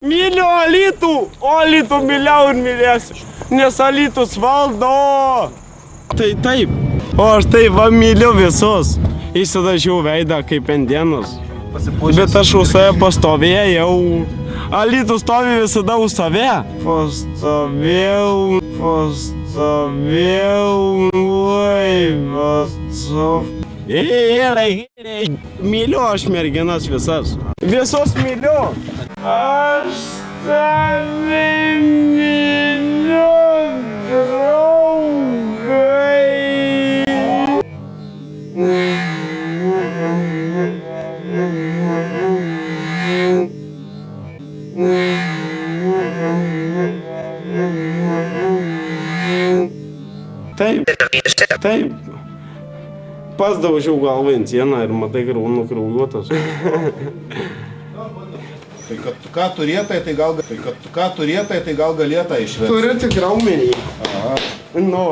Myliu Alytų, o Alytų myliau ir mylėsiu, nes Alytus valdo. Tai taip, o aš tai va myliu visus. Įsidažiau veidą kaip indėnas, bet aš už save pastovėjau. Alytus stovi visada už save. Pastovėjau, myliu aš merginas visas. Visus myliu. Aš tave myliu, draugai. Taip. Pats daužiau galvą ant sieną ir matai nukraujuotas. Tai ką turėtai, tai gal galėtai išvesti. Turiu tik raumenį. Aha. Nu.